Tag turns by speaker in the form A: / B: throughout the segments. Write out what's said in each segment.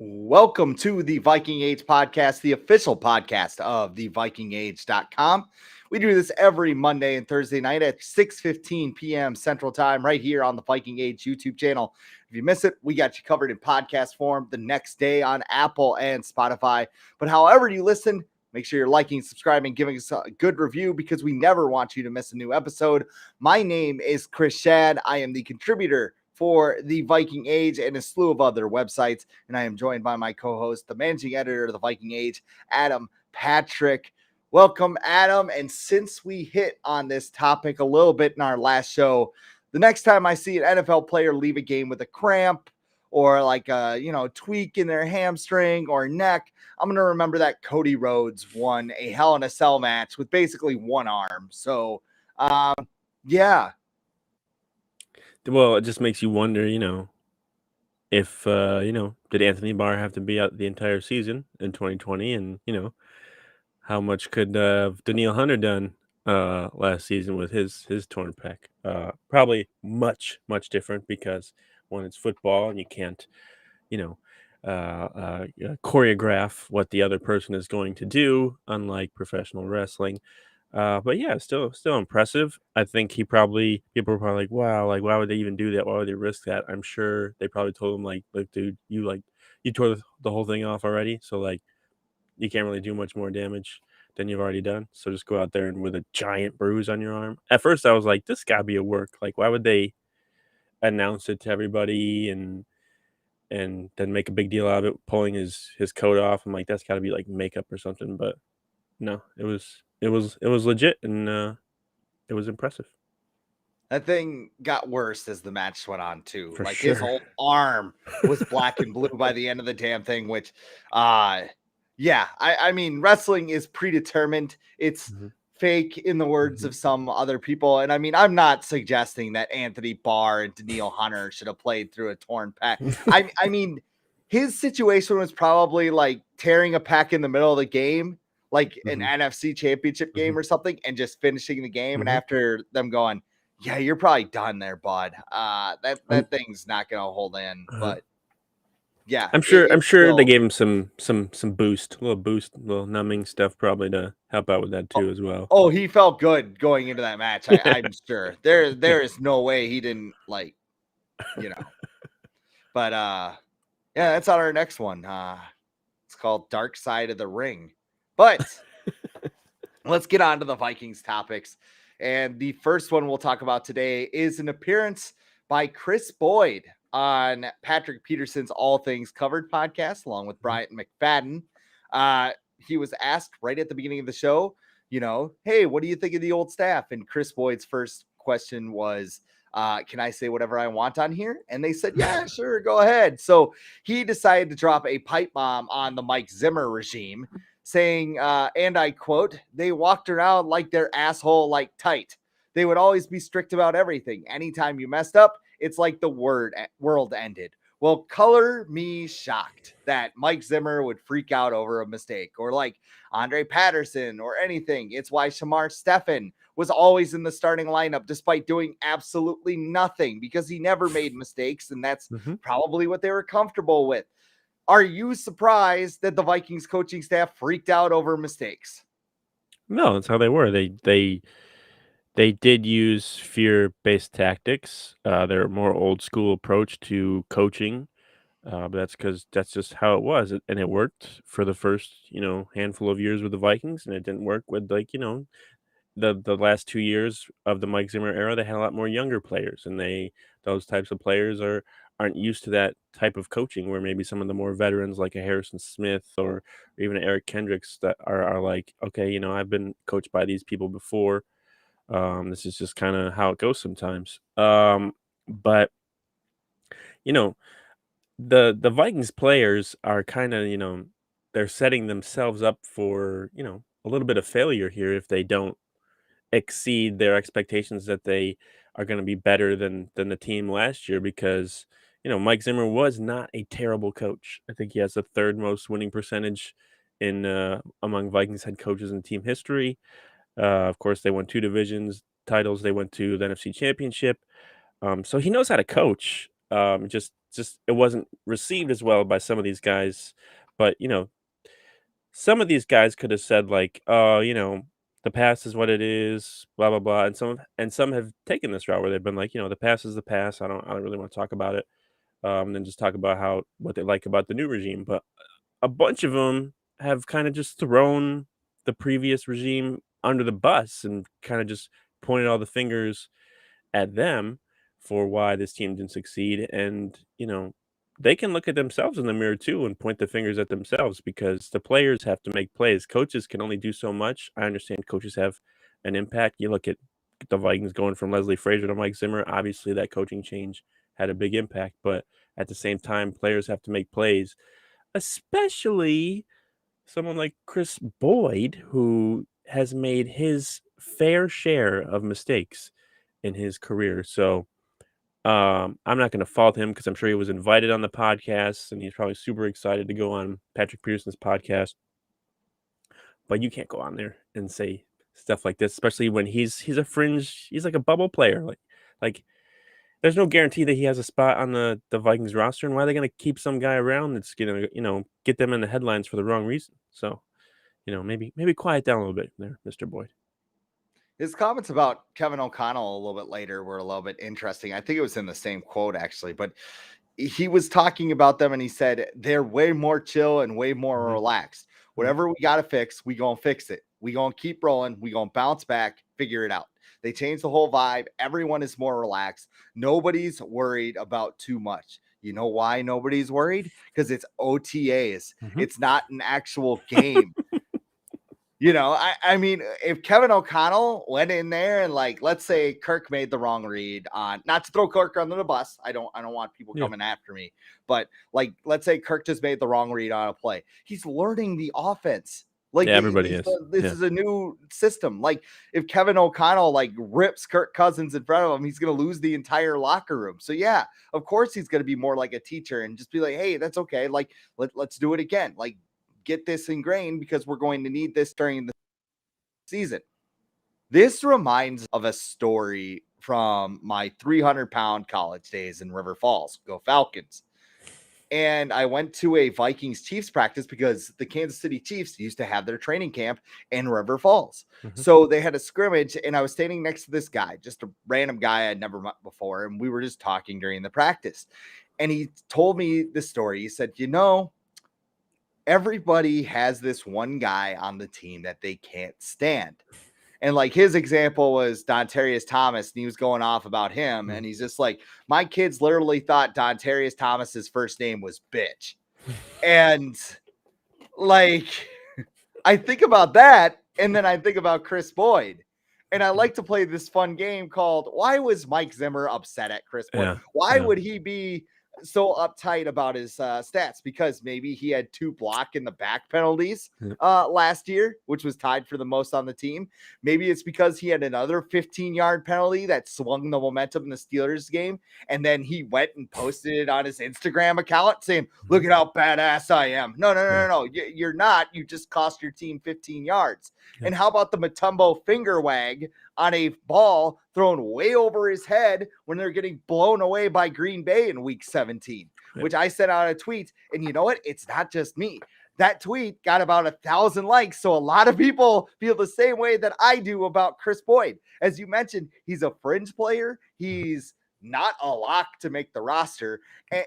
A: Welcome to the Viking Age podcast, the official podcast of thevikingage.com. We do this every Monday and Thursday night at 6:15 p.m. Central Time right here on the Viking Age YouTube channel. If you miss it, we got you covered in podcast form the next day on Apple and Spotify. But however you listen, make sure you're liking, subscribing, giving us a good review because we never want you to miss a new episode. My name is Kris Schad. I am the contributor for the Viking Age and a slew of other websites. And I am joined by my co-host, the managing editor of the Viking Age, Adam Patrick. Welcome, Adam. And since we hit on this topic a little bit in our last show, the next time I see an NFL player leave a game with a cramp or like a, tweak in their hamstring or neck, I'm going to remember that Cody Rhodes won a Hell in a Cell match with basically one arm. So, yeah.
B: Well, it just makes you wonder, if, did Anthony Barr have to be out the entire season in 2020? And, how much could Daniil Hunter done last season with his torn pec? Probably much different because, one, it's football and you can't, choreograph what the other person is going to do, unlike professional wrestling. But yeah, still impressive. I think people were probably like, wow, like why would they even do that? Why would they risk that? I'm sure they probably told him like dude, you tore the whole thing off already, so like you can't really do much more damage than you've already done. So just go out there and with a giant bruise on your arm. At first I was like, this gotta be a work. Like why would they announce it to everybody and then make a big deal out of it, pulling his coat off? I'm like, that's gotta be like makeup or something, but no, it was legit, and it was impressive.
A: That thing got worse as the match went on too.
B: For
A: Like
B: sure.
A: his whole arm was black and blue by the end of the damn thing, which I mean wrestling is predetermined. It's fake in the words of some other people. And I mean, I'm not suggesting that Anthony Barr and Daniil Hunter should have played through a torn pec. I mean, his situation was probably like tearing a pec in the middle of the game, like an NFC championship game or something, and just finishing the game. And after them going, yeah, you're probably done there, bud. That thing's not gonna hold in. But yeah,
B: I'm sure they gave him some boost, a little numbing stuff probably to help out with that too as well.
A: Oh, he felt good going into that match. I'm sure. There is no way he didn't But yeah, that's on our next one. It's called Dark Side of the Ring. But let's get on to the Vikings topics. And the first one we'll talk about today is an appearance by Kris Boyd on Patrick Peterson's All Things Covered podcast, along with Bryant McFadden. He was asked right at the beginning of the show, hey, what do you think of the old staff? And Kris Boyd's first question was, can I say whatever I want on here? And they said, yeah, sure, go ahead. So he decided to drop a pipe bomb on the Mike Zimmer regime, saying, and I quote, they walked around like their asshole like tight. They would always be strict about everything. Anytime you messed up, it's like the world ended. Well, color me shocked that Mike Zimmer would freak out over a mistake, or like Andre Patterson or anything. It's why Shamar Stephen was always in the starting lineup despite doing absolutely nothing, because he never made mistakes, and that's probably what they were comfortable with. Are you surprised that the Vikings coaching staff freaked out over mistakes?
B: No, that's how they were. They did use fear-based tactics. They're a more old school approach to coaching, but that's because that's just how it was, and it worked for the first handful of years with the Vikings, and it didn't work with the last 2 years of the Mike Zimmer era. They had a lot more younger players, and those types of players aren't used to that type of coaching, where maybe some of the more veterans like a Harrison Smith or even Eric Kendricks that are like, okay, I've been coached by these people before. This is just kind of how it goes sometimes. But the Vikings players are kind of, they're setting themselves up for, a little bit of failure here if they don't exceed their expectations that they are going to be better than the team last year, because Mike Zimmer was not a terrible coach. I think he has the third most winning percentage in among Vikings head coaches in team history. Of course, they won 2 divisions titles. They went to the NFC Championship. So he knows how to coach. Just it wasn't received as well by some of these guys. But some of these guys could have said like, "Oh, the past is what it is," blah blah blah, and some have taken this route where they've been like, the past is the past. I don't really want to talk about it. And then just talk about what they like about the new regime. But a bunch of them have kind of just thrown the previous regime under the bus and kind of just pointed all the fingers at them for why this team didn't succeed. And, they can look at themselves in the mirror too and point the fingers at themselves because the players have to make plays. Coaches can only do so much. I understand coaches have an impact. You look at the Vikings going from Leslie Frazier to Mike Zimmer. Obviously, that coaching change had a big impact, but at the same time, players have to make plays, especially someone like Kris Boyd, who has made his fair share of mistakes in his career. So I'm not going to fault him because I'm sure he was invited on the podcast and he's probably super excited to go on Patrick Peterson's podcast. But you can't go on there and say stuff like this, especially when he's like a bubble player. Like there's no guarantee that he has a spot on the Vikings roster. And why are they going to keep some guy around that's going to, get them in the headlines for the wrong reason? So, maybe quiet down a little bit there, Mr. Boyd.
A: His comments about Kevin O'Connell a little bit later were a little bit interesting. I think it was in the same quote actually, but he was talking about them and he said they're way more chill and way more relaxed. Whatever we got to fix, we going to fix it. We going to keep rolling. We going to bounce back, figure it out. They changed the whole vibe. Everyone is more relaxed. Nobody's worried about too much. You know why nobody's worried? Because it's OTAs. It's not an actual game. I mean, if Kevin O'Connell went in there and let's say Kirk made the wrong read on, not to throw Kirk under the bus. I don't want people coming after me, but let's say Kirk just made the wrong read on a play. He's learning the offense.
B: Everybody is.
A: This is a new system. If Kevin O'Connell rips Kirk Cousins in front of him, he's going to lose the entire locker room. So yeah, of course he's going to be more like a teacher and just be like, hey, that's okay. Let's do it again. Get this ingrained because we're going to need this during the season. This reminds of a story from my 300-pound college days in River Falls. Go Falcons. And I went to a Vikings Chiefs practice because the Kansas City Chiefs used to have their training camp in River Falls. So they had a scrimmage and I was standing next to this guy, just a random guy I'd never met before. And we were just talking during the practice. And he told me this story. He said, everybody has this one guy on the team that they can't stand. And his example was Dontarius Thomas, and he was going off about him. And he's just like, my kids literally thought Dontarius Thomas's first name was bitch. And I think about that. And then I think about Kris Boyd. And I like to play this fun game called, why was Mike Zimmer upset at Kris Boyd? Why would he be so uptight about his stats? Because maybe he had 2 block in the back penalties last year, which was tied for the most on the team. Maybe it's because he had another 15-yard penalty that swung the momentum in the Steelers game. And then he went and posted it on his Instagram account saying, look at how badass I am. No. You're not. You just cost your team 15 yards. And how about the Mutombo finger wag on a ball thrown way over his head when they're getting blown away by Green Bay in week 17, which I sent out a tweet. And you know what? It's not just me. That tweet got about 1,000 likes. So a lot of people feel the same way that I do about Kris Boyd. As you mentioned, he's a fringe player. He's not a lock to make the roster.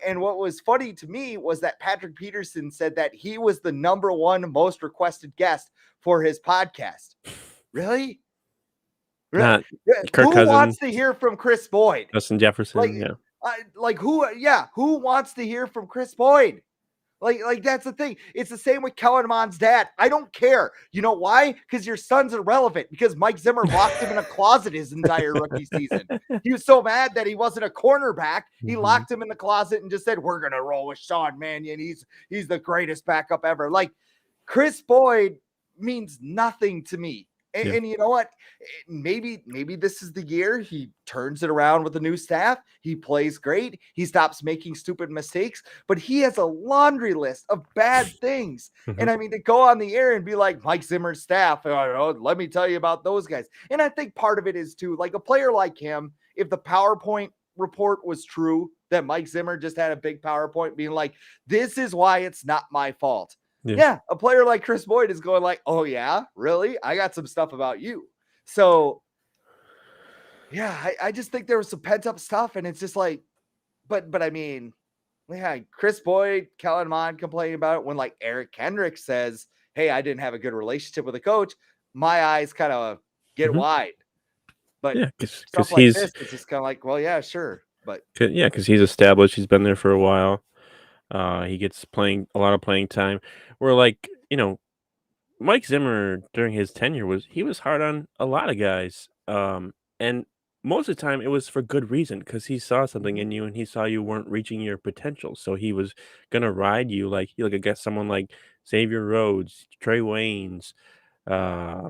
A: And what was funny to me was that Patrick Peterson said that he was the #1 most requested guest for his podcast. Really?
B: Kirk
A: Who
B: Cousins,
A: wants to hear from Kris Boyd?
B: Justin Jefferson,
A: who wants to hear from Kris Boyd? That's the thing. It's the same with Kellen Mond's dad. I don't care. You know why? Because your son's irrelevant. Because Mike Zimmer locked him in a closet his entire rookie season. He was so mad that he wasn't a cornerback. He locked him in the closet and just said, we're going to roll with Schad Mannion. He's the greatest backup ever. Kris Boyd means nothing to me. And you know what? Maybe this is the year he turns it around with the new staff. He plays great. He stops making stupid mistakes, but he has a laundry list of bad things. And I mean, to go on the air and be like Mike Zimmer's staff, let me tell you about those guys. And I think part of it is too, a player like him, if the PowerPoint report was true, that Mike Zimmer just had a big PowerPoint being like, this is why it's not my fault.
B: Yeah.
A: Yeah, a player like Kris Boyd is going like, oh yeah, really? I got some stuff about you. So yeah, I just think there was some pent up stuff, and it's just like, but I mean, yeah, Kris Boyd, Kellen Mond complaining about it when like Eric Kendricks says, hey, I didn't have a good relationship with the coach. My eyes kind of get wide. But
B: Yeah,
A: stuff
B: because
A: like this, it's just kind of like, well, yeah, sure. But
B: yeah, because he's established. He's been there for a while. He gets a lot of playing time. Where like Mike Zimmer during his tenure was hard on a lot of guys. And most of the time it was for good reason because he saw something in you and he saw you weren't reaching your potential. So he was gonna ride you like you look against someone like Xavier Rhodes, Trey Waynes, uh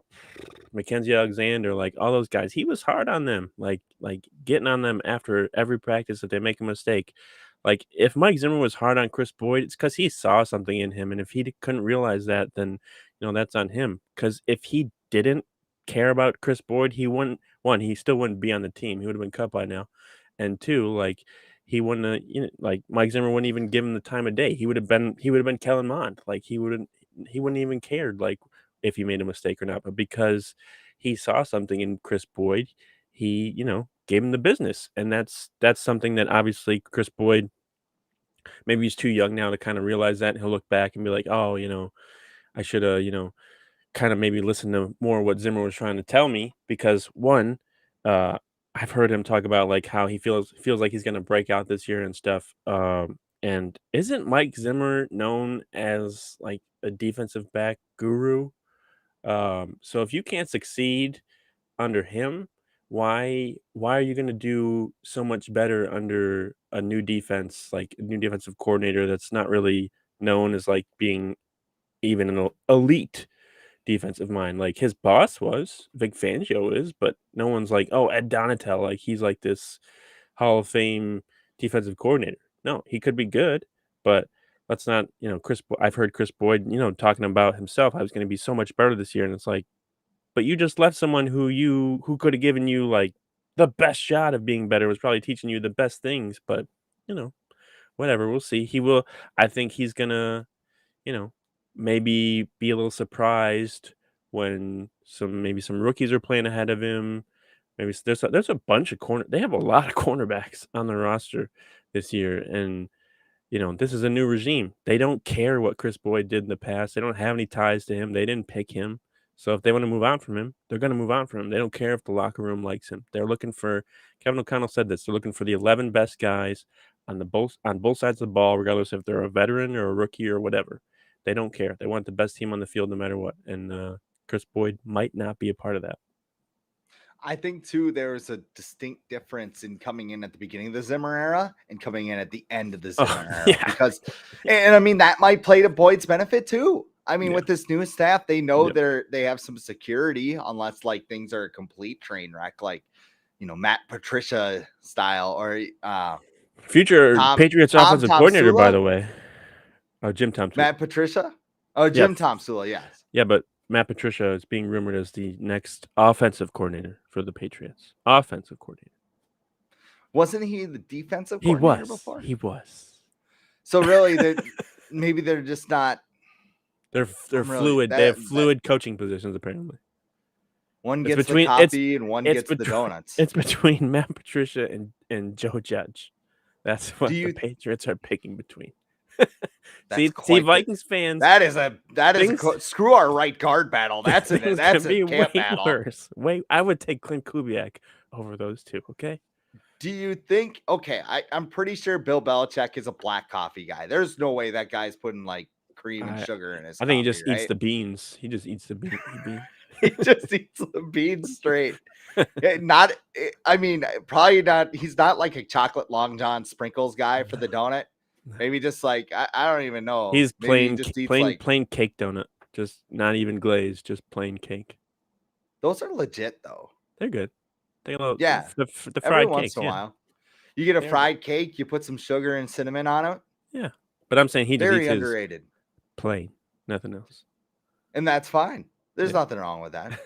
B: Mackenzie Alexander, like all those guys. He was hard on them, like getting on them after every practice that they make a mistake. Like if Mike Zimmer was hard on Kris Boyd, it's because he saw something in him, and if he couldn't realize that, then that's on him. Because if he didn't care about Kris Boyd, he wouldn't. One, he still wouldn't be on the team. He would have been cut by now, and two, like he wouldn't. Like Mike Zimmer wouldn't even give him the time of day. He would have been. He would have been Kellen Mond. Like he wouldn't. He wouldn't even cared. Like if he made a mistake or not, but because he saw something in Kris Boyd, he, gave him the business. And that's something that obviously Kris Boyd, maybe he's too young now to kind of realize that. And he'll look back and be like, oh, I should have, kind of maybe listen to more what Zimmer was trying to tell me because one, I've heard him talk about like how he feels like he's going to break out this year and stuff. And isn't Mike Zimmer known as like a defensive back guru? So if you can't succeed under him, why are you going to do so much better under a new defense, like a new defensive coordinator that's not really known as like being even an elite defensive mind? Like his boss was, Vic Fangio is, but no one's like, oh, Ed Donatel, like he's like this Hall of Fame defensive coordinator. No, he could be good, but let's not, I've heard Kris Boyd, talking about himself. I was going to be so much better this year, and it's like, but you just left someone who could have given you like the best shot of being better, was probably teaching you the best things, but you know, whatever. We'll see. He will. I think he's gonna, you know, maybe be a little surprised when maybe some rookies are playing ahead of him. Maybe there's a bunch of They have a lot of cornerbacks on the roster this year, and this is a new regime. They don't care what Kris Boyd did in the past. They don't have any ties to him. They didn't pick him. So if they want to move on from him, they're going to move on from him. They don't care if the locker room likes him. They're looking for Kevin O'Connell said this. They're looking for the 11 best guys on both sides of the ball, regardless if they're a veteran or a rookie or whatever. They don't care. They want the best team on the field no matter what. And Kris Boyd might not be a part of that.
A: I think too there's a distinct difference in coming in at the beginning of the Zimmer era and coming in at the end of the Zimmer era.
B: Yeah.
A: Because and I mean that might play to Boyd's benefit too. I mean, with this new staff, they know they have some security, unless like things are a complete train wreck, like Matt Patricia style or
B: future Patriots offensive coordinator,
A: Sula?
B: by the way. Oh, Jim Tom Sula.
A: Matt Patricia? Oh, Jim Tom Sula, yes.
B: Yeah, but Matt Patricia is being rumored as the next offensive coordinator for the Patriots. Offensive coordinator.
A: Wasn't he the defensive coordinator before?
B: He was.
A: So really, maybe they're just not.
B: They're fluid. They have fluid coaching positions apparently.
A: One gets the coffee and one gets the donuts.
B: It's between Matt Patricia and Joe Judge. That's what the Patriots are picking between. See, Vikings fans.
A: That is screw our right guard battle. That's a camp battle.
B: Worse. I would take Clint Kubiak over those two. Okay.
A: Do you think? Okay, I'm pretty sure Bill Belichick is a black coffee guy. There's no way that guy's putting like cream and sugar in his.
B: I think he just eats the beans. He just eats the beans.
A: He just eats the beans straight. I mean, probably not. He's not like a chocolate Long John sprinkles guy for the donut. Maybe just like I don't even know.
B: He's plain cake donut, just not even glazed, just plain cake.
A: Those are legit though.
B: They're good. The fried
A: every
B: cakes,
A: once in a while. You get a fried cake, you put some sugar and cinnamon on it.
B: Yeah, but I'm saying he just
A: very underrated.
B: Plain, nothing else,
A: and that's fine. There's nothing wrong with that.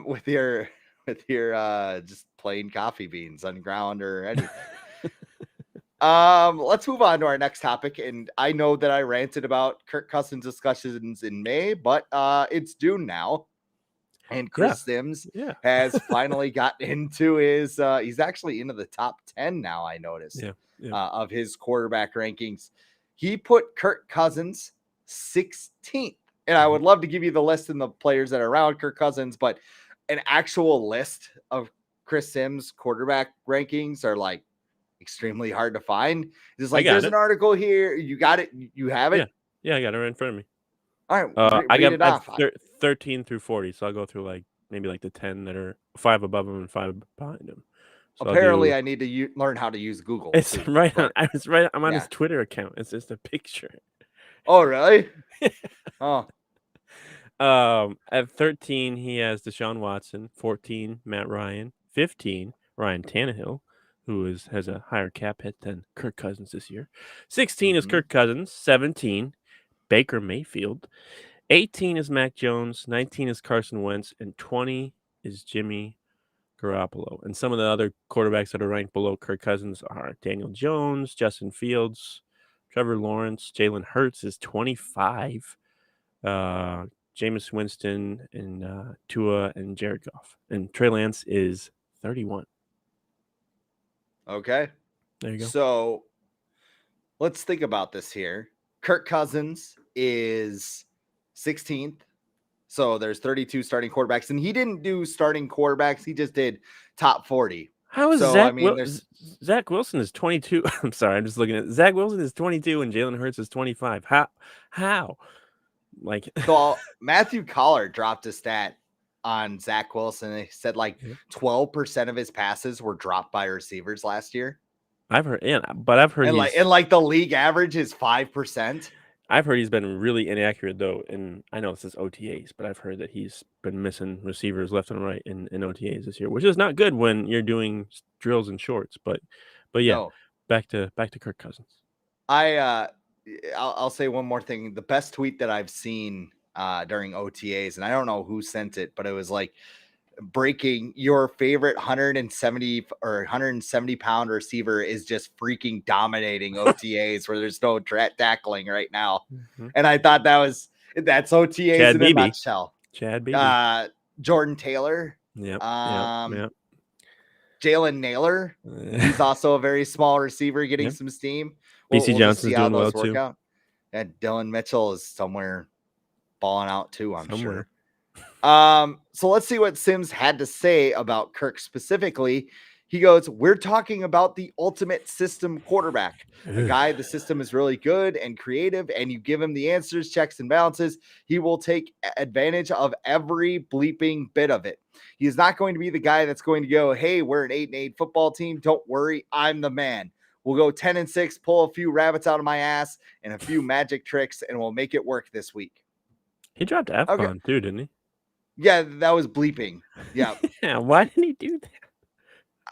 A: with your just plain coffee beans, unground or anything. Let's move on to our next topic. And I know that I ranted about Kirk Cousins discussions in May, but it's June now. And
B: Yeah.
A: Chris Sims
B: Yeah.
A: has finally gotten into his he's actually into the top 10 now, I noticed,
B: Yeah.
A: of his quarterback rankings. He put Kirk Cousins 16th. And I would love to give you the list and the players that are around Kirk Cousins, but an actual list of Chris Sims quarterback rankings are like extremely hard to find. It's like there's an article here. You got it. You have it.
B: Yeah, I got it right in front of me.
A: All right, read it
B: I have
A: off.
B: 13 through 40, so I'll go through like maybe like the 10 that are 5 above him and 5 behind him. So
A: Apparently, I need to learn how to use Google.
B: It's
A: too,
B: right on.
A: but,
B: I'm on his Twitter account. It's just a picture.
A: Oh, really? Oh.
B: At 13, he has Deshaun Watson. 14, Matt Ryan. 15, Ryan Tannehill, who has a higher cap hit than Kirk Cousins this year. 16 is Kirk Cousins. 17, Baker Mayfield. 18 is Mac Jones. 19 is Carson Wentz. And 20 is Jimmy Garoppolo. And some of the other quarterbacks that are ranked below Kirk Cousins are Daniel Jones, Justin Fields, Trevor Lawrence. Jalen Hurts is 25. Jameis Winston and Tua and Jared Goff. And Trey Lance is 31.
A: Okay.
B: There you go.
A: So let's think about this here. Kirk Cousins is 16th. So there's 32 starting quarterbacks. And he didn't do starting quarterbacks. He just did top 40.
B: How is
A: so,
B: Zach Wilson is 22. I'm sorry. I'm just looking at Zach Wilson is 22 and Jalen Hurts is 25. How? Like,
A: so Matthew Collar dropped a stat on Zach Wilson. He said like 12% of his passes were dropped by receivers last year.
B: I've heard, and
A: like the league average is 5%.
B: I've heard he's been really inaccurate though, and I know this is OTAs, but I've heard that he's been missing receivers left and right in OTAs this year, which is not good when you're doing drills and shorts. But yeah, no. back to Kirk Cousins.
A: I'll say one more thing. The best tweet that I've seen during OTAs, and I don't know who sent it, but it was like breaking your favorite 170 or 170 pound receiver is just freaking dominating OTAs where there's no tackling right now. And I thought that's OTAs
B: Schad
A: in a nutshell.
B: Schad Beebe.
A: Jordan Taylor.
B: Yep.
A: Jalen Naylor. He's also a very small receiver getting some steam.
B: BC Johnson's doing well too.
A: And Dylan Mitchell is somewhere balling out too, I'm sure. So let's see what Sims had to say about Kirk specifically. He goes, we're talking about the ultimate system quarterback, a guy, the system is really good and creative, and you give him the answers, checks and balances. He will take advantage of every bleeping bit of it. He is not going to be the guy that's going to go, hey, we're an 8-8 football team. Don't worry. I'm the man. We'll go 10-6, pull a few rabbits out of my ass and a few magic tricks, and we'll make it work this week.
B: He dropped F-bomb too, didn't he?
A: Yeah, that was bleeping. Yeah.
B: Yeah. Why didn't he do that?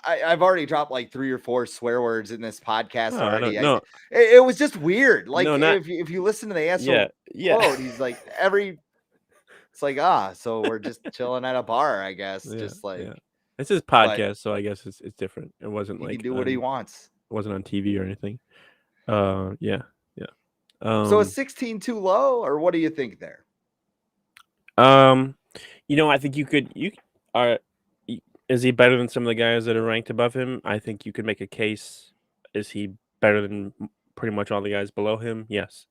A: I've already dropped like 3 or 4 swear words in this podcast already.
B: No.
A: It was just weird. Like
B: no,
A: if you listen to the answer quote, he's like it's like, so we're just chilling at a bar, I guess.
B: It's his podcast, so I guess it's different. It wasn't
A: he can do what he wants.
B: It wasn't on TV or anything. Yeah.
A: So is 16 too low, or what do you think there?
B: I think is he better than some of the guys that are ranked above him? I think you could make a case. Is he better than pretty much all the guys below him? Yes.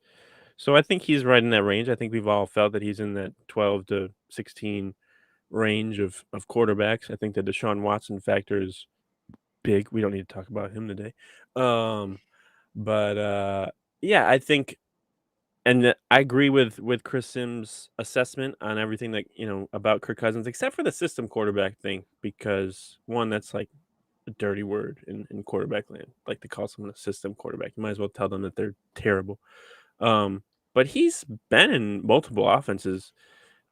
B: So I think he's right in that range. I think we've all felt that he's in that 12 to 16 range of quarterbacks. I think the Deshaun Watson factor is big. We don't need to talk about him today. Yeah, I think, and I agree with Chris Sims' assessment on everything that about Kirk Cousins, except for the system quarterback thing, because one, that's like a dirty word in quarterback land. Like to call someone a system quarterback, you might as well tell them that they're terrible. But he's been in multiple offenses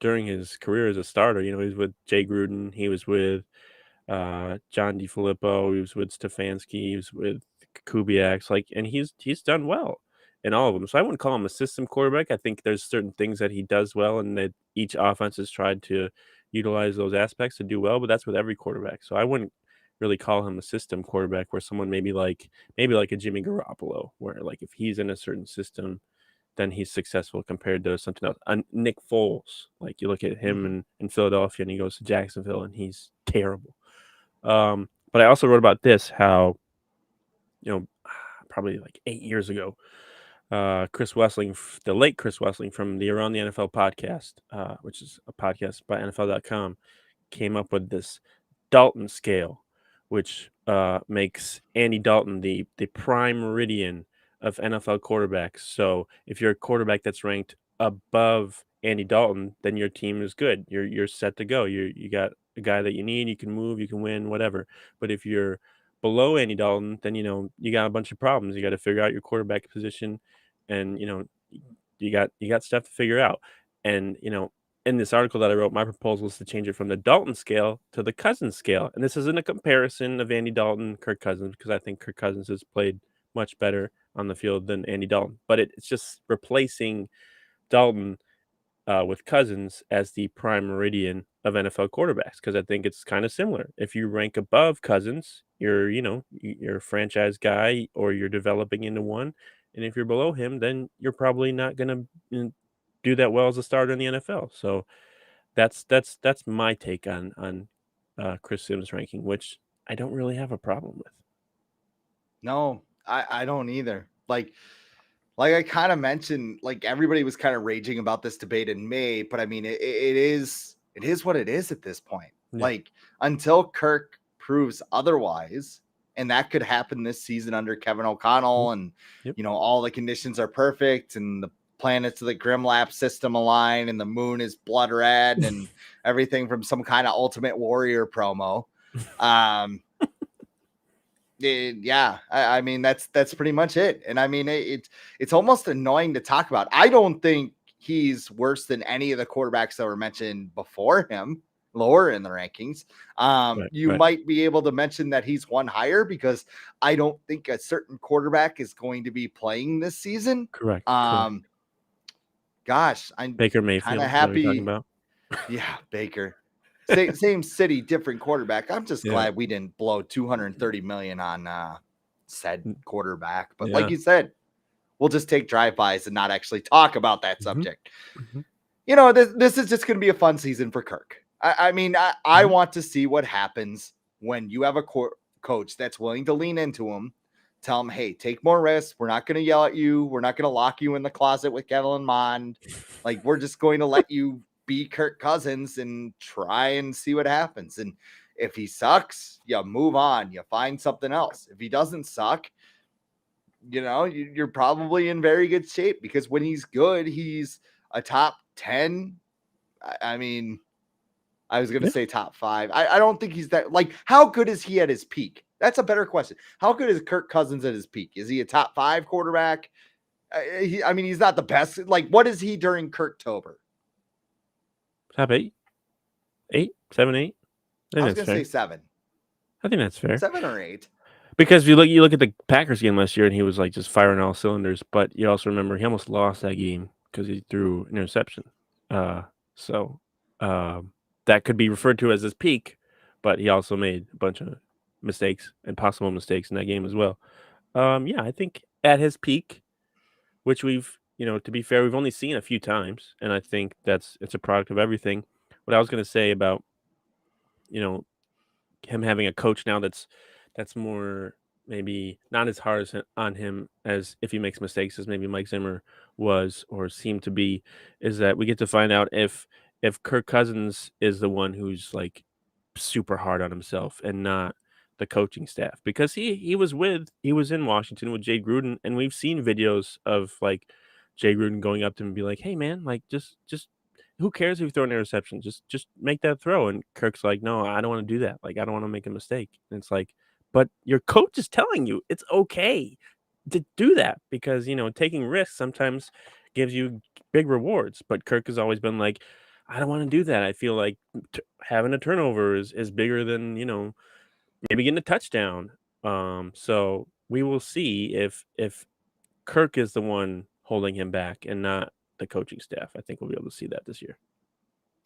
B: during his career as a starter. He was with Jay Gruden, he was with John DeFilippo, he was with Stefanski, he was with Kubiak, and he's done well in all of them. So I wouldn't call him a system quarterback. I think there's certain things that he does well, and that each offense has tried to utilize those aspects to do well, but that's with every quarterback. So I wouldn't really call him a system quarterback, where someone maybe like a Jimmy Garoppolo, where like if he's in a certain system, then he's successful compared to something else. Nick Foles, like you look at him
A: Mhm.
B: in Philadelphia, and he goes to Jacksonville, and he's terrible. But I also wrote about this, how probably like 8 years ago, Chris Wessling, the late Chris Wessling from the Around the NFL podcast, which is a podcast by NFL.com, came up with this Dalton scale, which makes Andy Dalton the prime meridian of NFL quarterbacks. So if you're a quarterback that's ranked above Andy Dalton, then your team is good. You're set to go. You got a guy that you need. You can move. You can win. Whatever. But if you're below Andy Dalton, then you got a bunch of problems. You got to figure out your quarterback position, and you got stuff to figure out. And in this article that I wrote, my proposal is to change it from the Dalton scale to the Cousins scale. And this isn't a comparison of Andy Dalton, Kirk Cousins, because I think Kirk Cousins has played much better on the field than Andy Dalton. But it's just replacing Dalton with Cousins as the prime meridian of NFL quarterbacks, because I think it's kind of similar. If you rank above Cousins, you're a franchise guy, or you're developing into one. And if you're below him, then you're probably not going to do that well as a starter in the NFL. So that's my take on Chris Sims' ranking, which I don't really have a problem with.
A: No, I don't either. Like I kind of mentioned, like everybody was kind of raging about this debate in May, but I mean it is what it is at this point.
B: Yeah.
A: Like until Kirk proves otherwise, and that could happen this season under Kevin
B: Mhm.
A: O'Connell, and
B: Yep.
A: all the conditions are perfect, and the planets of the Grimlap system align, and the moon is blood red, and everything from some kind of Ultimate Warrior promo. Um, yeah, I mean that's pretty much it. And I mean it's almost annoying to talk about. I don't think he's worse than any of the quarterbacks that were mentioned before him, lower in the rankings.
B: Right.
A: You
B: Right.
A: might be able to mention that he's one higher, because I don't think a certain quarterback is going to be playing this season.
B: Correct. Correct.
A: Um, gosh, I'm
B: Baker
A: kind of
B: Mayfield. Is that what you're talking
A: happy.
B: about?
A: Yeah, Baker. Same city, different quarterback. I'm just
B: Yeah.
A: glad we didn't blow 230 million on said
B: Mm.
A: quarterback. But like
B: Yeah.
A: you said, we'll just take drive-bys and not actually talk about that
B: Hmm.
A: subject.
B: Hmm.
A: This is just going to be a fun season for Kirk. I mean, I
B: Hmm.
A: want to see what happens when you have a coach that's willing to lean into him, tell him, hey, take more risks. We're not going to yell at you. We're not going to lock you in the closet with Kevin Mond. Like, we're just going to let you be Kirk Cousins and try and see what happens. And if he sucks, you move on. You find something else. If he doesn't suck, you're probably in very good shape, because when he's good, he's a top 10. I mean, I was going to
B: Yeah.
A: say top 5. I don't think he's that. Like, how good is he at his peak? That's a better question. How good is Kirk Cousins at his peak? Is he a top 5 quarterback? I mean, he's not the best. Like, what is he during Kirktober?
B: Top 8, 8, 7, 8. I
A: I
B: think
A: was
B: that's
A: going to say
B: fair.
A: 7,
B: I think that's fair.
A: 7 or 8.
B: Because you look at the Packers game last year, and he was like just firing all cylinders. But you also remember he almost lost that game because he threw an interception. So that could be referred to as his peak, but he also made a bunch of mistakes and possible mistakes in that game as well. Yeah, I think at his peak, which to be fair, we've only seen a few times, and I think it's a product of everything. What I was going to say about you know him having a coach now that's more, maybe not as hard on him as if he makes mistakes as maybe Mike Zimmer was or seemed to be, is that we get to find out if Kirk Cousins is the one who's like super hard on himself and not the coaching staff, because he was in Washington with Jay Gruden, and we've seen videos of like Jay Gruden going up to him and be like, "Hey man, like just who cares if you throw an interception? Just make that throw." And Kirk's like, "No, I don't want to do that. Like, I don't want to make a mistake." And it's like, but your coach is telling you it's okay to do that, because taking risks sometimes gives you big rewards. But Kirk has always been like, "I don't want to do that. I feel like having a turnover is bigger than maybe getting a touchdown." So we will see if Kirk is the one holding him back and not the coaching staff. I think we'll be able to see that this year.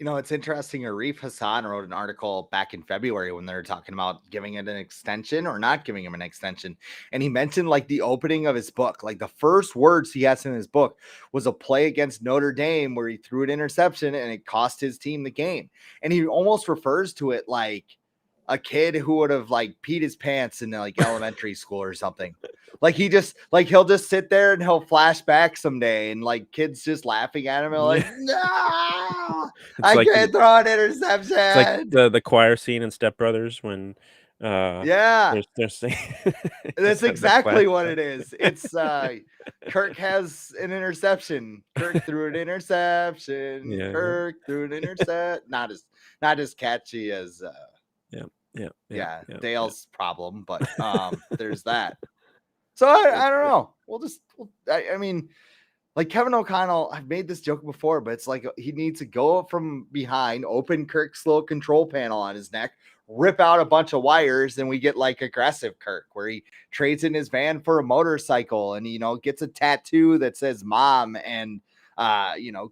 A: It's interesting. Arif Hassan wrote an article back in February when they were talking about giving it an extension or not giving him an extension. And he mentioned like the opening of his book, like the first words he has in his book was a play against Notre Dame where he threw an interception and it cost his team the game. And he almost refers to it like a kid who would have like peed his pants in like elementary school or something. Like he'll just sit there and he'll flash back someday and like kids just laughing at him and like, no, I
B: like
A: can't throw an interception.
B: It's like the choir scene in Step Brothers when
A: yeah,
B: they're singing.
A: that's exactly what it is. It's Kirk has an interception. Kirk threw an interception.
B: Yeah,
A: Kirk threw an intercept. Not as catchy as
B: yeah,
A: Dale's problem, but there's that. So I don't know. I mean, like Kevin O'Connell, I've made this joke before, but it's like he needs to go up from behind, open Kirk's little control panel on his neck, rip out a bunch of wires, and we get like aggressive Kirk, where he trades in his van for a motorcycle and, gets a tattoo that says mom and,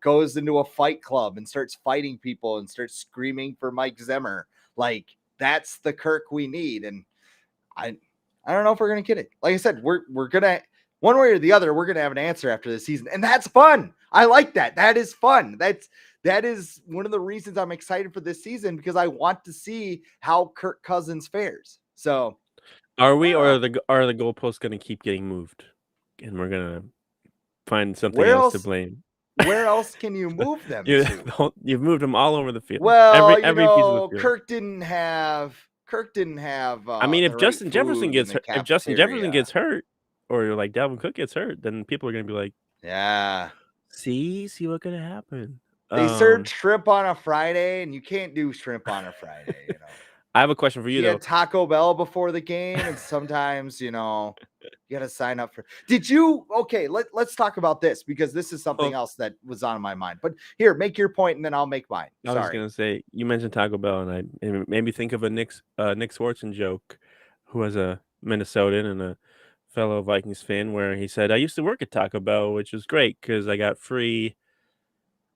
A: goes into a fight club and starts fighting people and starts screaming for Mike Zimmer. Like that's the Kirk we need. And I don't know if we're going to get it. Like I said, we're going to, one way or the other, we're going to have an answer after the season. And that's fun. I like that. That is fun. That is one of the reasons I'm excited for this season, because I want to see how Kirk Cousins fares. So
B: are we, or are the goalposts going to keep getting moved and we're going to find something else to blame?
A: Where else can you move them to?
B: You've moved them all over the field.
A: Well,
B: every piece of the field.
A: Kirk didn't have.
B: I mean, if Justin Jefferson gets hurt, or like Dalvin Cook gets hurt, then people are gonna be like,
A: "Yeah,
B: see what could happen."
A: They served shrimp on a Friday, and you can't do shrimp on a Friday.
B: I have a question for you, though.
A: Had Taco Bell before the game, and sometimes, you got to sign up for. Did you? Okay, let's talk about this, because this is something else that was on my mind. But here, make your point, and then I'll make mine.
B: I was gonna say, you mentioned Taco Bell, and it made me think of a Nick Swartzen joke, who was a Minnesotan and a fellow Vikings fan, where he said, "I used to work at Taco Bell, which was great because I got free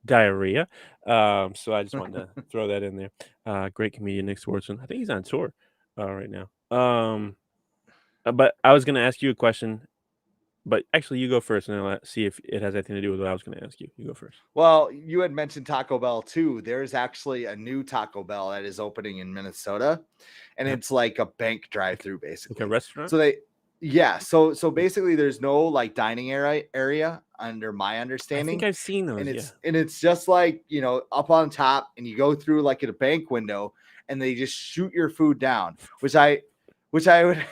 B: diarrhea." So I just wanted to throw that in there. Great comedian Nick Swartzen. I think he's on tour right now. But I was gonna ask you a question, but actually you go first, and I'll see if it has anything to do with what I was gonna ask you. You go first.
A: Well, you had mentioned Taco Bell too. There's actually a new Taco Bell that is opening in Minnesota, and it's like a bank drive-through, basically.
B: Like a restaurant?
A: So basically there's no like dining area under my understanding.
B: I think I've seen those,
A: and it's just like, up on top, and you go through like at a bank window, and they just shoot your food down, which I would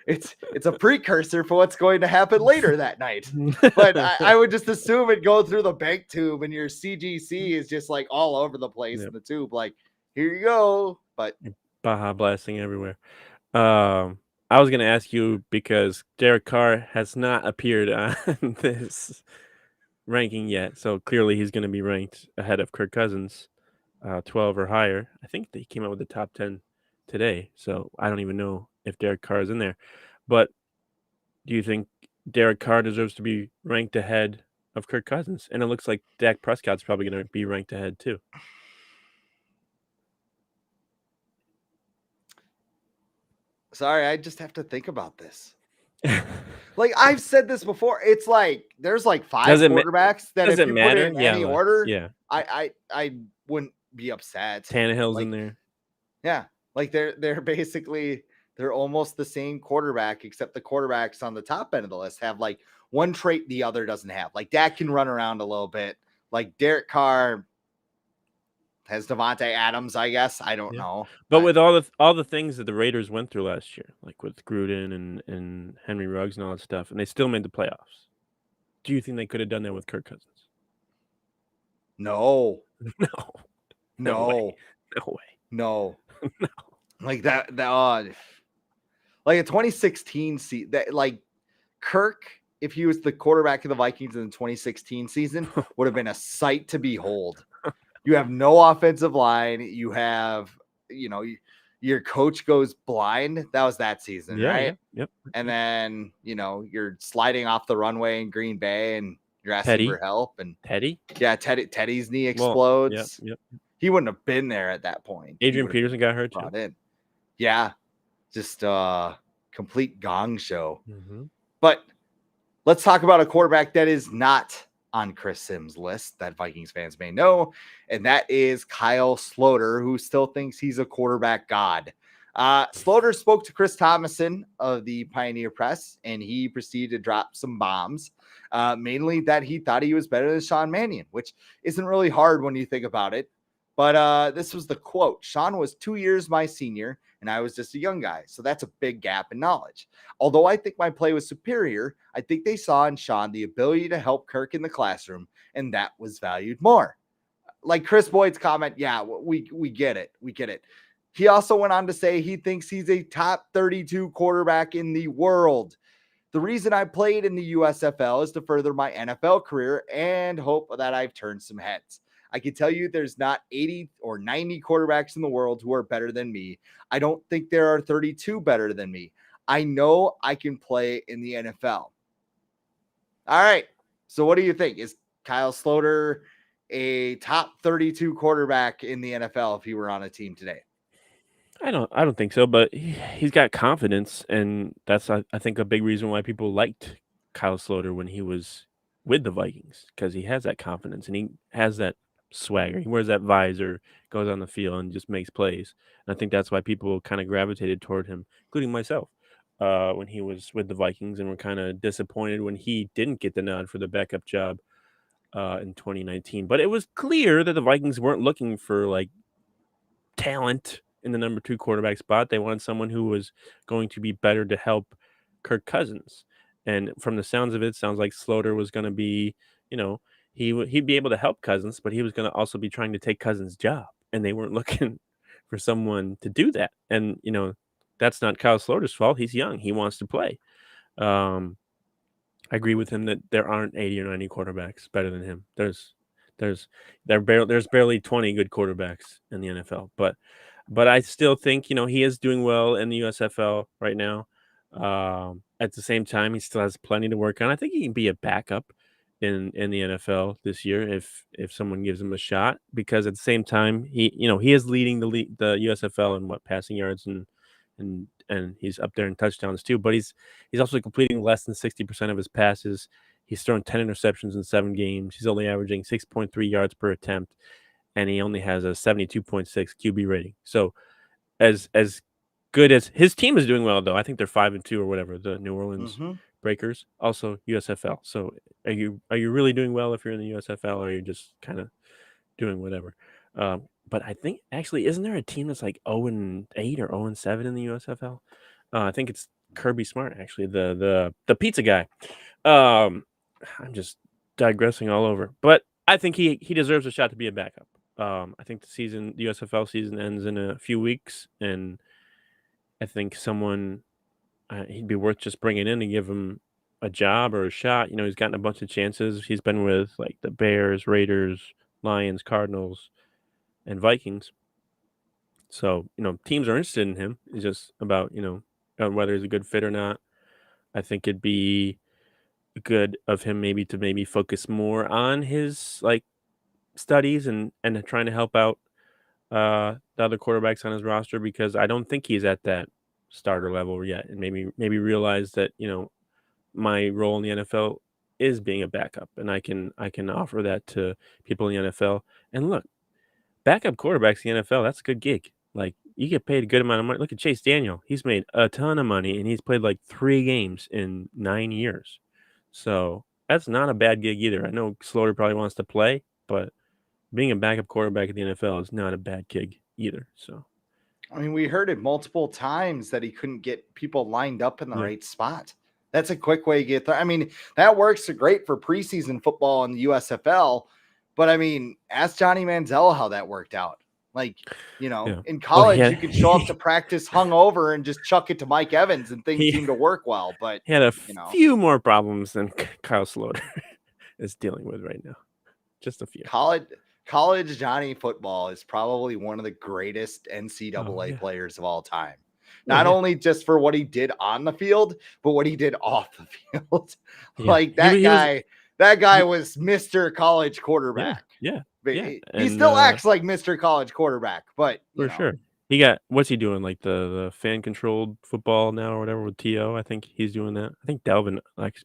A: it's a precursor for what's going to happen later that night. But I would just assume it go through the bank tube, and your CGC is just like all over the place in the tube, like, here you go. But
B: Baja blasting everywhere. I was going to ask you, because Derek Carr has not appeared on this ranking yet, so clearly he's going to be ranked ahead of Kirk Cousins, 12 or higher. I think they came out with the top 10 today, so I don't even know if Derek Carr is in there. But do you think Derek Carr deserves to be ranked ahead of Kirk Cousins? And it looks like Dak Prescott's probably going to be ranked ahead too.
A: Sorry, I just have to think about this. Like I've said this before, it's like there's like 5 quarterbacks that if you put it in any order, I wouldn't be upset.
B: Tannehill's in there.
A: Yeah, like they're basically they're almost the same quarterback, except the quarterbacks on the top end of the list have like one trait the other doesn't have. Like Dak can run around a little bit. Like Derek Carr has Devontae Adams, I guess. I don't know.
B: But with all the things that the Raiders went through last year, like with Gruden and Henry Ruggs and all that stuff, and they still made the playoffs. Do you think they could have done that with Kirk Cousins?
A: No.
B: No way.
A: No. Like that like a 2016 season, that like Kirk, if he was the quarterback of the Vikings in the 2016 season, would have been a sight to behold. You have no offensive line. You have, your coach goes blind. That was that season, right?
B: Yep.
A: And then, you're sliding off the runway in Green Bay, and you're asking for help. And
B: Teddy?
A: Yeah, Teddy's knee explodes.
B: Yep.
A: he wouldn't have been there at that point.
B: Adrian Peterson got hurt too.
A: Brought in. Yeah, just complete gong show.
B: Mm-hmm.
A: But let's talk about a quarterback that is not on Chris Sims' list that Vikings fans may know, and that is Kyle Sloter, who still thinks he's a quarterback god. Sloter spoke to Chris Thomason of the Pioneer Press, and he proceeded to drop some bombs, mainly that he thought he was better than Sean Mannion, which isn't really hard when you think about it. But this was the quote. Sean was 2 years my senior, and I was just a young guy. So that's a big gap in knowledge. Although I think my play was superior, I think they saw in Sean the ability to help Kirk in the classroom, and that was valued more. Like Kris Boyd's comment, yeah, we get it. We get it. He also went on to say he thinks he's a top 32 quarterback in the world. The reason I played in the USFL is to further my NFL career and hope that I've turned some heads. I can tell you there's not 80 or 90 quarterbacks in the world who are better than me. I don't think there are 32 better than me. I know I can play in the NFL. All right. So what do you think? Is Kyle Sloter a top 32 quarterback in the NFL if he were on a team today?
B: I don't think so, but he's got confidence, and that's I think a big reason why people liked Kyle Sloter when he was with the Vikings, because he has that confidence and he has that swagger. He wears that visor, goes on the field, and just makes plays. And I think that's why people kind of gravitated toward him, including myself, when he was with the Vikings, and were kind of disappointed when he didn't get the nod for the backup job in 2019. But it was clear that the Vikings weren't looking for like talent in the number 2 quarterback spot. They wanted someone who was going to be better to help Kirk Cousins. And from the sounds of it, sounds like Sloter was going to be, he'd be able to help Cousins, but he was going to also be trying to take Cousins' job. And they weren't looking for someone to do that. And, that's not Kyle Sloter's fault. He's young. He wants to play. I agree with him that there aren't 80 or 90 quarterbacks better than him. There's barely 20 good quarterbacks in the NFL, but I still think he is doing well in the USFL right now. At the same time, he still has plenty to work on. I think he can be a backup in the NFL this year if someone gives him a shot. Because at the same time, he is leading the USFL in passing yards and he's up there in touchdowns too. But he's also completing less than 60% of his passes. He's thrown 10 interceptions in 7 games. He's only averaging 6.3 yards per attempt, and he only has a 72.6 QB rating. So as good as his team is doing well, though, I think they're 5-2 or whatever, the New Orleans Breakers, also USFL. So are you really doing well if you're in the USFL, or are you just kind of doing whatever? But I think actually, isn't there a team that's like 0-8 or 0-7 in the USFL? I think it's Kirby Smart, actually, the pizza guy. I'm just digressing all over, but I think he deserves a shot to be a backup. I think the USFL season ends in a few weeks, and I think someone he'd be worth just bringing in to give him a job or a shot. He's gotten a bunch of chances. He's been with like the Bears, Raiders, Lions, Cardinals, and Vikings. So, teams are interested in him. It's just about, whether he's a good fit or not. I think it'd be good of him maybe focus more on his like studies and trying to help out the other quarterbacks on his roster, because I don't think he's at that starter level yet. And maybe realize that, my role in the NFL is being a backup, and I can offer that to people in the NFL. And look, backup quarterbacks in the NFL, that's a good gig. Like, you get paid a good amount of money. Look at Chase Daniel. He's made a ton of money, and he's played like 3 games in 9 years. So that's not a bad gig either. I know Sloter probably wants to play, but being a backup quarterback in the NFL is not a bad gig either. So,
A: I mean, we heard it multiple times that he couldn't get people lined up in the right spot. That's a quick way to get there. I mean, that works great for preseason football in the USFL, but I mean, ask Johnny Manziel how that worked out. Like, in college, you could show up to practice hungover and just chuck it to Mike Evans, and things seem to work well. But
B: he had a few more problems than Kyle Sloter is dealing with right now. Just a few.
A: College Johnny football is probably one of the greatest NCAA players of all time. Not only just for what he did on the field, but what he did off the field. Like that guy was Mr. College quarterback.
B: Yeah. Yeah,
A: He
B: and
A: still acts like Mr. College quarterback, but
B: for sure. He got what's he doing? Like the fan controlled football now or whatever with TO. I think he's doing that. I think Delvin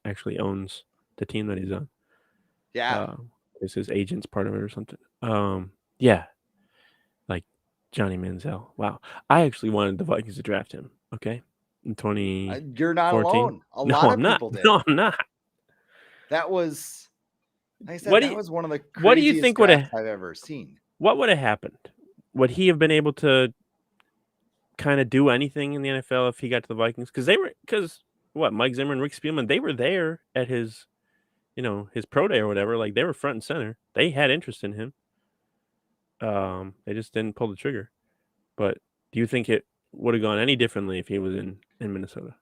B: actually owns the team that he's on.
A: yeah.
B: Is his agent's part of it or something? Yeah, like Johnny Manziel. Wow, I actually wanted the Vikings to draft him. Okay, in 2014.
A: You're not alone. A
B: No,
A: lot
B: I'm
A: of
B: not.
A: people did.
B: No, I'm not.
A: That was, like I said,
B: What do
A: that
B: you
A: was one of the
B: What do you
A: craziest
B: think would
A: drafts
B: have
A: I've ever seen.
B: What would have happened? Would he have been able to kind of do anything in the NFL if he got to the Vikings? Because what Mike Zimmer and Rick Spielman, they were there at his his pro day or whatever. Like they were front and center. They had interest in him. They just didn't pull the trigger. But do you think it would have gone any differently if he was in Minnesota?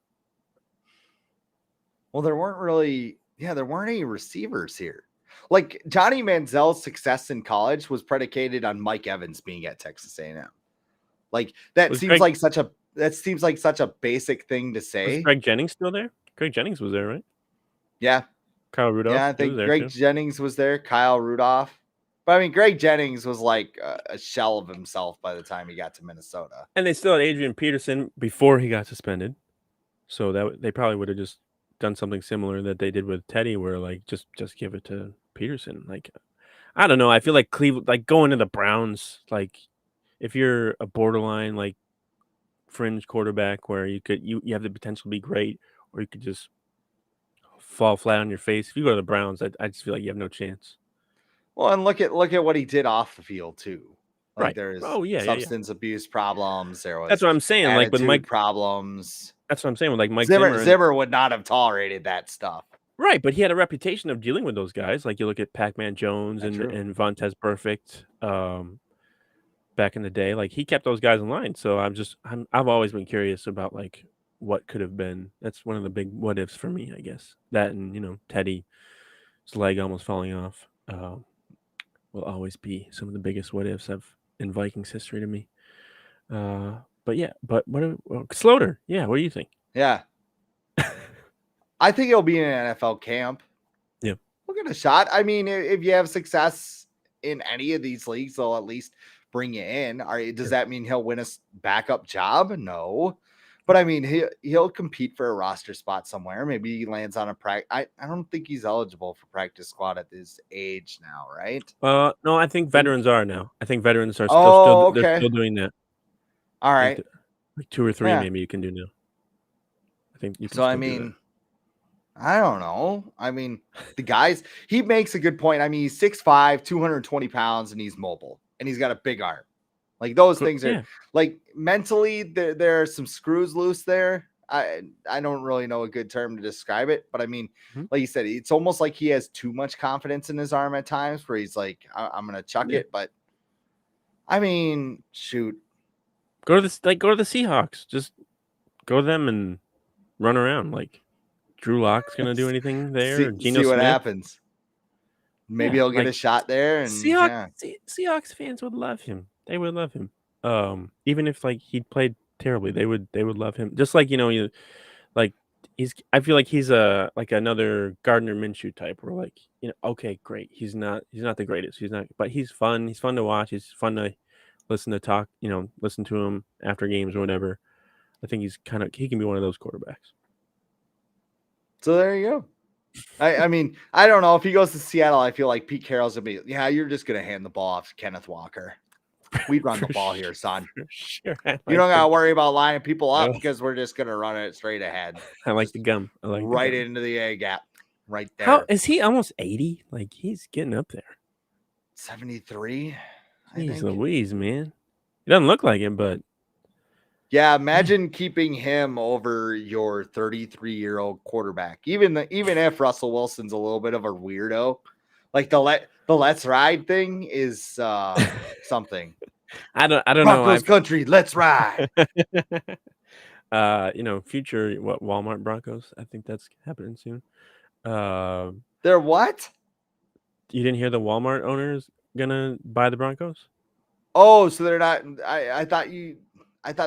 A: Well, there weren't any receivers here. Like Johnny Manziel's success in college was predicated on Mike Evans being at Texas A&M. Like that seems like such a basic thing to say.
B: Was Greg Jennings still there? Greg Jennings was there, right?
A: Yeah.
B: Kyle Rudolph.
A: Yeah, I think Greg Jennings was there. Kyle Rudolph. But I mean, Greg Jennings was like a shell of himself by the time he got to Minnesota.
B: And they still had Adrian Peterson before he got suspended. So that they probably would have just done something similar that they did with Teddy, where like just give it to Peterson. Like I don't know. I feel like Cleveland, like going to the Browns, like if you're a borderline like fringe quarterback where you have the potential to be great, or you could just fall flat on your face. If you go to the Browns, I just feel like you have no chance.
A: Well, and look at what he did off the field too. Like
B: Right.
A: there's
B: Yeah.
A: substance abuse problems. There was
B: That's what I'm saying. Like with Mike
A: problems.
B: That's what I'm saying with like Mike
A: Zimmer would not have tolerated that stuff.
B: Right, but he had a reputation of dealing with those guys. Like you look at Pac-Man Jones and Vontaze Perfect back in the day. Like he kept those guys in line. So I've always been curious about like what could have been. That's one of the big what ifs for me, I guess. That and Teddy's leg almost falling off will always be some of the biggest what ifs in Vikings history to me. But Slaughter? Yeah, what do you think?
A: Yeah. I think it'll be in an NFL camp.
B: Yeah.
A: We'll get a shot. I mean, if you have success in any of these leagues, they'll at least bring you in. Does that mean he'll win a backup job? No. But I mean, he'll compete for a roster spot somewhere. Maybe he lands on a practice. I don't think he's eligible for practice squad at this age now, right?
B: No, I think veterans are now. I think veterans are still they're still doing that.
A: All right.
B: Like 2 or 3 maybe you can do now. I think you can.
A: So I mean, I don't know. I mean, the guys, he makes a good point. I mean, he's 6'5", 220 pounds, and he's mobile, and he's got a big arm. Like those things are like mentally, there are some screws loose there. I don't really know a good term to describe it, but I mean, like you said, it's almost like he has too much confidence in his arm at times where he's like, I'm going to chuck it. But I mean, shoot.
B: Go to the Seahawks. Just go to them and run around. Like Drew Lock's going to do anything there.
A: See what happens. Maybe he'll get a shot there. And
B: Seahawks fans would love him. They would love him. Even if like he played terribly, they would love him. Just like I feel like he's like another Gardner Minshew type. Where like okay, great. He's not the greatest. But he's fun. He's fun to watch. He's fun to listen to him after games or whatever. I think he can be one of those quarterbacks.
A: So there you go. I mean, I don't know if he goes to Seattle. I feel like Pete Carroll's gonna be, you're just gonna hand the ball off to Kenneth Walker. We'd run the ball here, son.
B: Sure.
A: You don't gotta worry about lining people up because we're just gonna run it straight ahead.
B: I like the gum. I like
A: right into the A gap, right there.
B: How is he almost 80? Like he's getting up there.
A: 73.
B: Jeez Louise, man. He doesn't look like it, but
A: yeah, imagine keeping him over your 33-year-old quarterback. Even if Russell Wilson's a little bit of a weirdo, like the let's ride thing is something.
B: I don't know.
A: Broncos country, let's ride.
B: Future Walmart Broncos. I think that's happening soon.
A: They're what?
B: You didn't hear the Walmart owners gonna buy the Broncos?
A: Oh, so they're not. I thought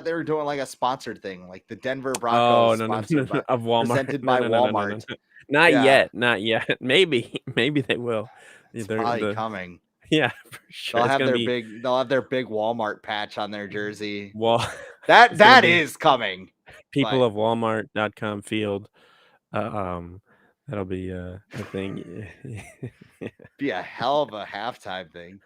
A: they were doing like a sponsored thing, like the Denver Broncos
B: of Walmart,
A: presented by Walmart.
B: Not yet. Maybe they will.
A: It's probably coming.
B: Yeah, for sure. It's gonna be
A: They'll have their big Walmart patch on their jersey.
B: wall.
A: That is coming.
B: People
A: But
B: of Walmart.com field. Um, that'll be a thing.
A: be a hell of a halftime thing.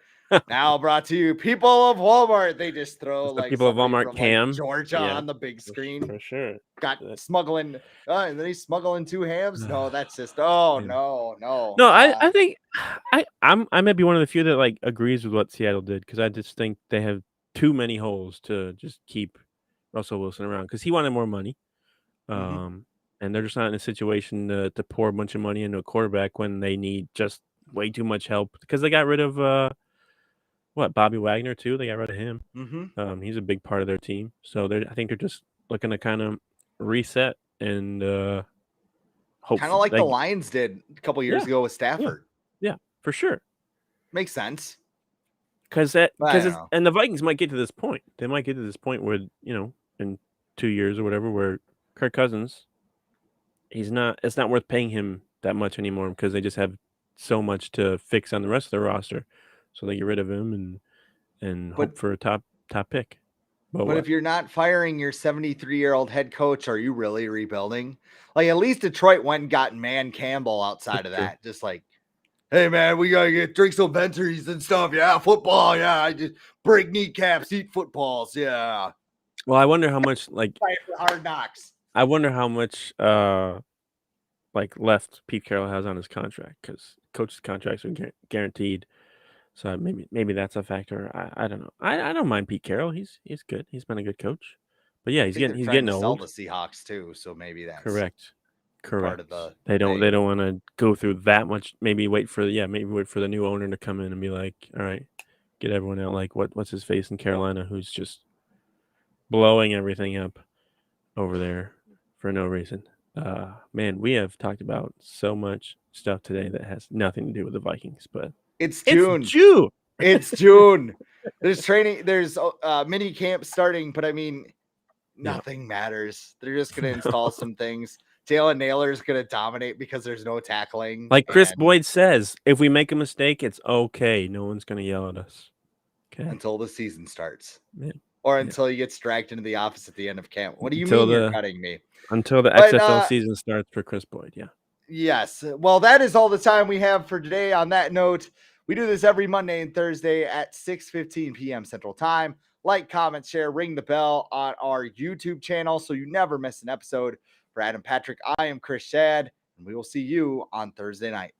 A: Now brought to you, people of Walmart. They just throw
B: It's the
A: like
B: people of
A: somebody
B: Walmart
A: from
B: cam.
A: like Georgia
B: Yeah,
A: on the big screen.
B: for sure.
A: Got smuggling, and then he's smuggling 2 hams. No, that's just no.
B: No, I think I might be one of the few that like agrees with what Seattle did because I just think they have too many holes to just keep Russell Wilson around because he wanted more money. And they're just not in a situation to pour a bunch of money into a quarterback when they need just way too much help because they got rid of Bobby Wagner too. They got rid of him. He's a big part of their team. So I think they're just looking to kind of reset and hope.
A: Kind of like the Lions did a couple years ago with Stafford.
B: Yeah, for sure.
A: Makes sense.
B: And the Vikings might get to this point. They might get to this point where in 2 years or whatever, where Kirk Cousins, it's not worth paying him that much anymore because they just have so much to fix on the rest of their roster. So they get rid of him and hope for a top pick.
A: But if you're not firing your 73-year-old head coach, are you really rebuilding? Like at least Detroit went and got Man Campbell outside of that. Just like, hey man, we gotta drink some Ventures and stuff. Yeah, football. Yeah, I just break kneecaps, eat footballs. Yeah.
B: Well, I wonder how much
A: Hard Knocks.
B: I wonder how much left Pete Carroll has on his contract because coaches' contracts are guaranteed. So maybe that's a factor. I don't know. I don't mind Pete Carroll. He's good. He's been a good coach. But yeah, he's getting old.
A: Sell the Seahawks too, so maybe that's
B: correct.
A: Part of the
B: they don't want to go through that much. Maybe wait for the new owner to come in and be like, all right, get everyone out. Like what's his face in Carolina, who's just blowing everything up over there for no reason. Man, we have talked about so much stuff today that has nothing to do with the Vikings, but
A: it's June. It's June. There's training. There's mini camp starting, but I mean, nothing matters. They're just going to install some things. Jalen Naylor is going to dominate because there's no tackling.
B: Like Kris Boyd says, if we make a mistake, it's okay. No one's going to yell at us. Okay.
A: Until the season starts. Or until he gets dragged into the office at the end of camp. What do you mean you're cutting me?
B: Until the XFL season starts for Kris Boyd, yeah.
A: Yes. Well, that is all the time we have for today. On that note, we do this every Monday and Thursday at 6:15 p.m. Central Time. Like, comment, share, ring the bell on our YouTube channel so you never miss an episode. For Adam Patrick, I am Chris Schad, and we will see you on Thursday night.